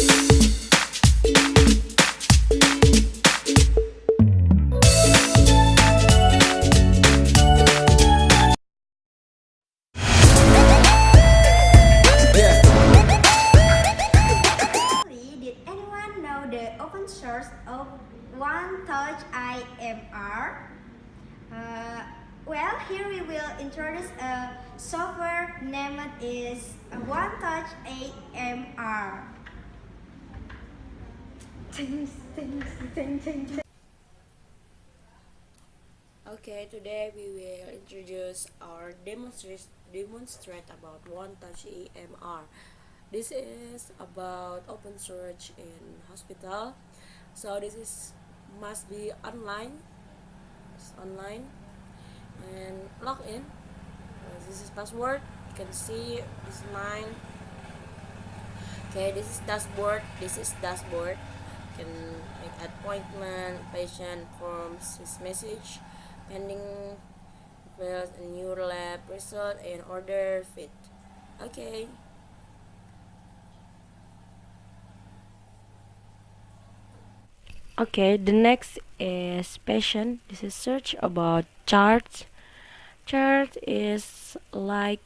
Did anyone know the open source of OneTouch EMR? Uh, well, here we will introduce a software named is OneTouch EMR. Okay, today we will introduce or demonstrate about OneTouch EMR. This is about open source in hospital. So this is must be online. It's online and log in. This is password. You can see this is mine. Okay, this is dashboard. This is dashboard. You can make appointment, patient forms, his message, pending files, a new lab result, and order fit. Okay. Okay, the next is patient. This is search about charts. Chart is like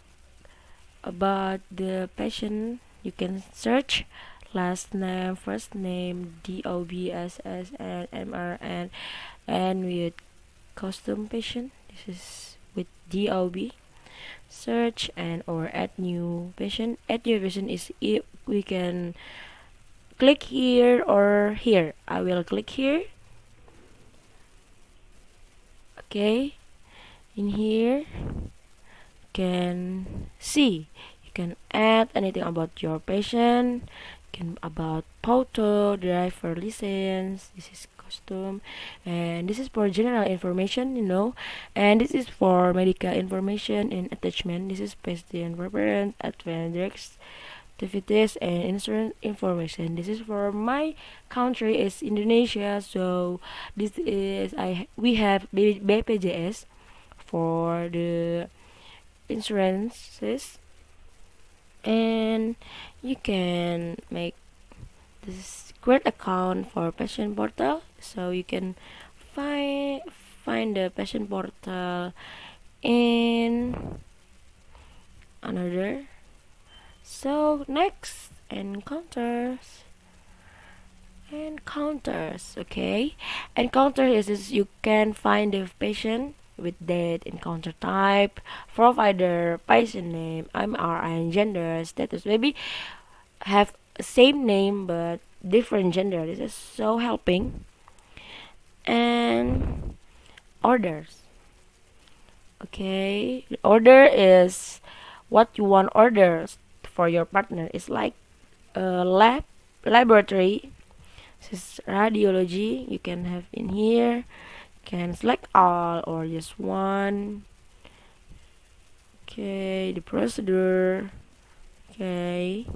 about the patient. You can search last name, first name, DOBSS, and MRN, and with custom patient. This is with DOB. Search and or add new patient. Add new patient is if we can click here or here. I will click here. Okay, in here you can see you can add anything about your patient. Can about photo, driver license. This is custom, and this is for general information, and this is for medical information and attachment. This is patient preference, advanced activities, and insurance information. This is for my country is Indonesia, so this is we have BPJS for the insurances, and you can make this great account for patient portal, so you can find the patient portal in another. So next, encounters. Okay, encounter is you can find the patient with date, encounter type, provider, patient name, MRI, gender, status. Maybe have same name but different gender. This is so helping. And orders. Okay, the order is what you want orders for your partner. It's like a laboratory. This is radiology. You can have in here. Can select all or just one. Okay, the procedure. Okay,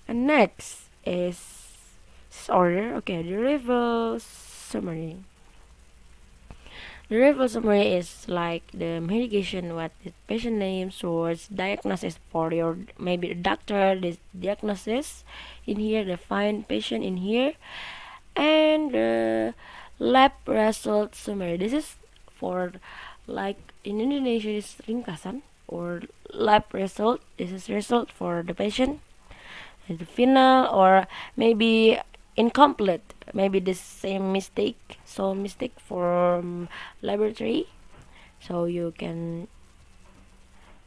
and next is order. Okay, the review summary. The review summary is like the medication, what the patient name, source, diagnosis for your maybe the doctor, this diagnosis in here, the find patient in here, and the lab result summary. This is for like in Indonesia is ringkasan or lab result. This is result for the patient. And the final or maybe incomplete. Maybe the same mistake, so mistake from laboratory. So you can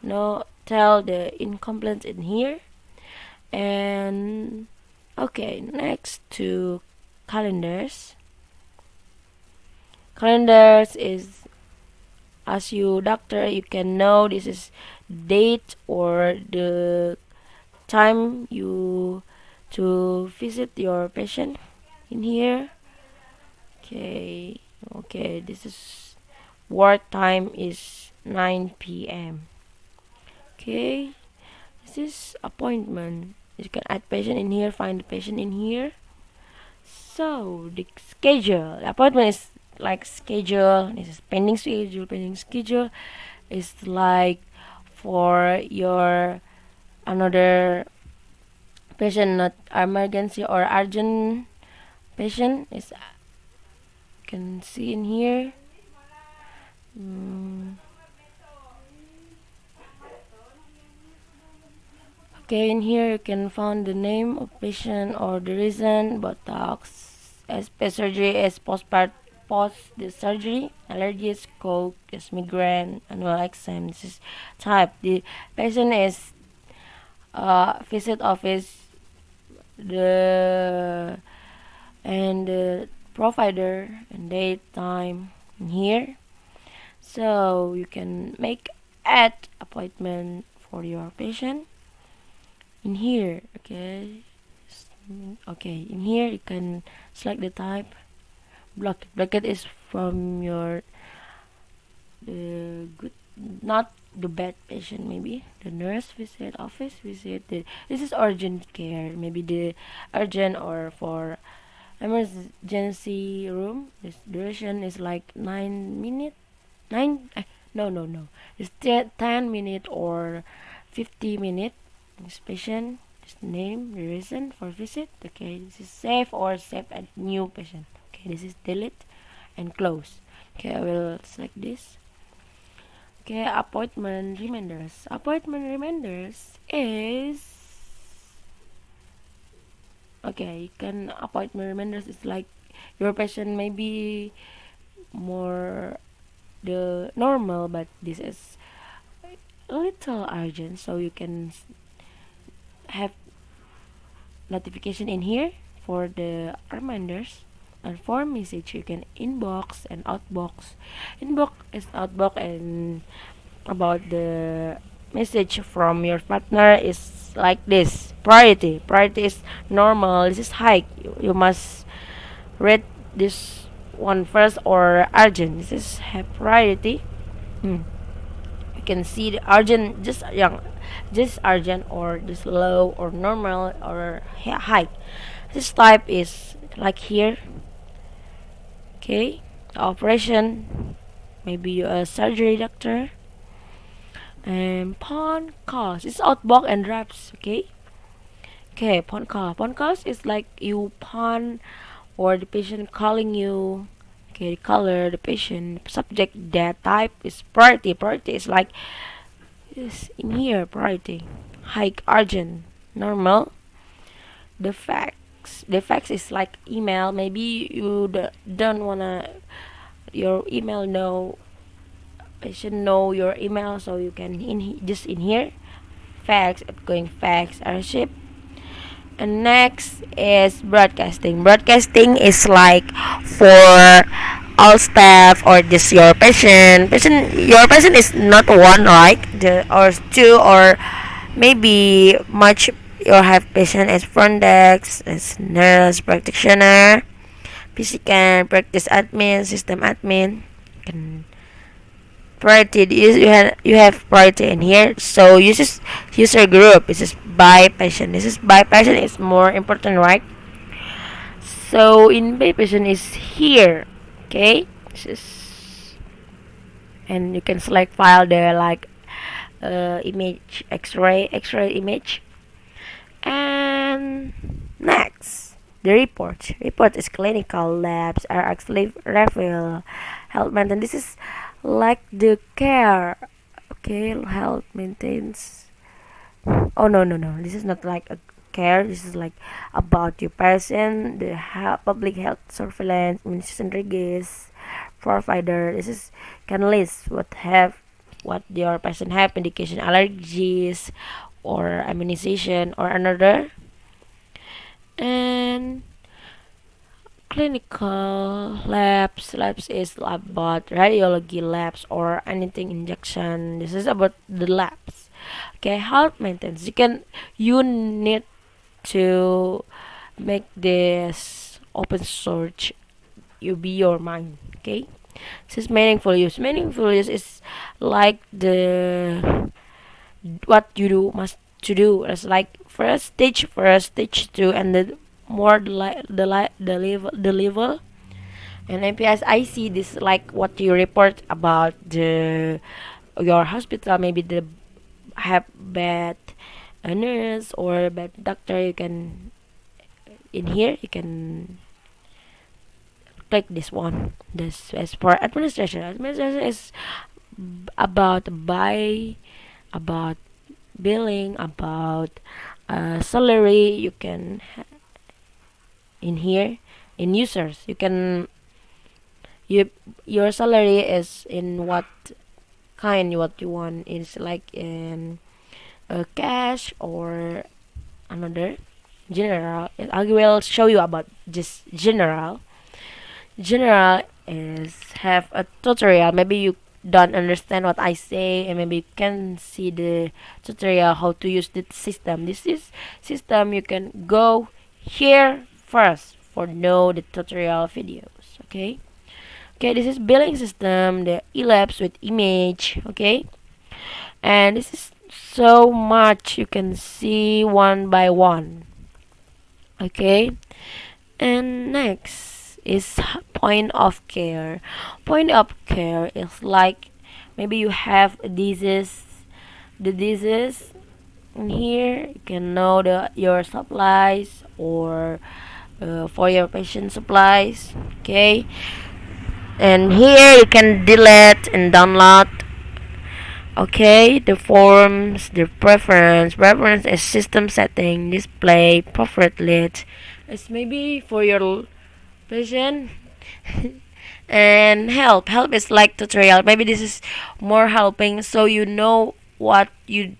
tell the incomplete in here. And okay, next to calendars. Calendars is as you doctor you can know this is date or the time you to visit your patient in here. Okay, this is work time is 9 p.m. Okay, this is appointment. You can add patient in here, find the patient in here. So the schedule, the appointment is like schedule. This is pending schedule. Pending schedule is like for your another patient not emergency or urgent patient is can see in here. Okay, in here you can find the name of patient or the reason. Botox, SP surgery is post the surgery, allergies, cold, is migraine, annual exam. This is type. The patient is visit office, the and the provider and date time in here. So you can make add appointment for your patient in here. Okay, in here you can select the type. Blocked is from your good, not the bad patient, maybe the nurse visit, office visit. This is urgent care, maybe the urgent or for emergency room. This duration is like 9 minutes. No, it's 10 minutes or 50 minutes. This patient, this name, the reason for visit. Okay, this is save or save a new patient. Okay, this is delete and close. Okay, I will select this. Okay, appointment reminders. Appointment reminders is okay. You can appointment reminders is like your patient may be more the normal, but this is a little urgent, so you can have notification in here for the reminders. And for message you can inbox and outbox. Inbox is outbox, and about the message from your partner is like this. Priority is normal, this is high. You must read this one first, or urgent, this is have priority. You can see the urgent, just urgent, or just low or normal or high. This type is like here. Okay, operation, maybe you a surgery doctor. And phone calls, it's outbox and drops. Okay, phone calls is like you phone or the patient calling you. Okay, the color, the patient, subject, that type is priority. Priority is like this in here. Priority, high, urgent, normal. The fax is like email. Maybe you don't wanna your email know patient know your email, so you can just in here fax, outgoing fax, archive. And next is broadcasting. Broadcasting is like for all staff or just your patient. Your patient is not one, right? Or two, or maybe much. You have patient as front desk, as nurse practitioner, physical practice admin, system admin. Can priority, you have priority in here. So user group, this is by patient. This is by patient is more important, right? So in by patient is here. Okay, this is, and you can select file there like image, x-ray image. And next, the report is clinical labs are actually reveal health maintenance. This is like the care. Okay, health maintenance. Oh, no, this is not like a care. This is like about your person, the public health surveillance, immunization regis provider. This is can list what your person have, medication, allergies, or immunization, or another. And clinical labs is about radiology labs or anything injection. This is about the labs. Okay, health maintenance, you need to make this open source. You be your mind. Okay, this is meaningful use is like the what you do must to do. It's like first stage 2, and the more the level. And MPS, I see this like what you report about the your hospital, maybe the have bed a nurse or a doctor, you can in here you can click this one. This is for administration. Administration is about about billing, about salary. You can in here in users you can your salary is in what kind, what you want is like in cash or another general. I will show you about just general. General is have a tutorial. Maybe you don't understand what I say, and maybe you can see the tutorial how to use the system. This is system. You can go here first for know the tutorial videos. Okay. Okay, this is billing system, the elapse with image. Okay, and this is so much you can see one by one. Okay, and next is point of care. Point of care is like maybe you have disease, the disease in here. You can know your supplies or for your patient supplies. Okay, and here you can delete and download. Okay, the forms, the preference is system setting, display, preferred list. It's maybe for your patient. And help is like tutorial. Maybe this is more helping, so you know what to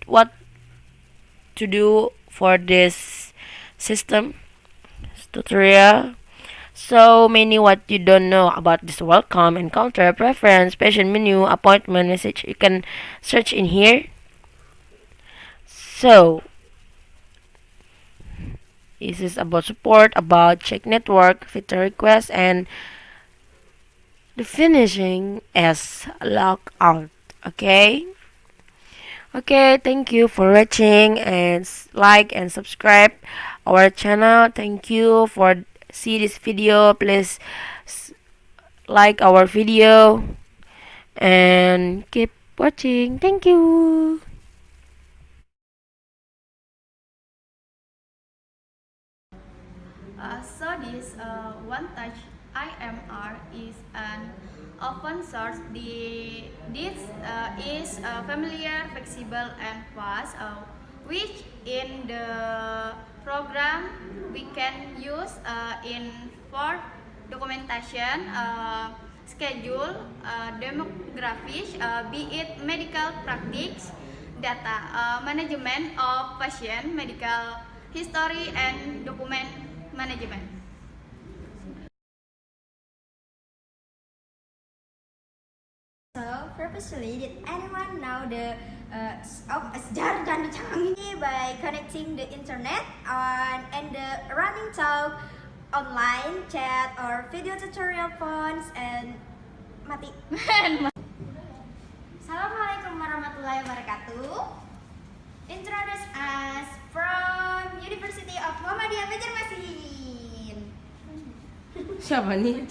do for this system tutorial. So many what you don't know about this welcome, encounter, preference, patient menu, appointment message. You can search in here. So this is about support, about check network, filter request, and the finishing is logout. Okay. Okay, thank you for watching, and like and subscribe our channel. Thank you for see this video. Please like our video and keep watching. Thank you. So this OneTouch EMR is an open source. This is familiar, flexible, and fast, which in the program we can use in for documentation, schedule, demographics, be it medical practice, data, management of patient, medical history, and document management. So, purposely, did anyone know the jargon by connecting the internet and the running talk, online chat or video tutorial phones and mati. Assalamualaikum warahmatullahi wabarakatuh. Introduce us from University of Muhammadiyah Banjarmasin. Siapa nih?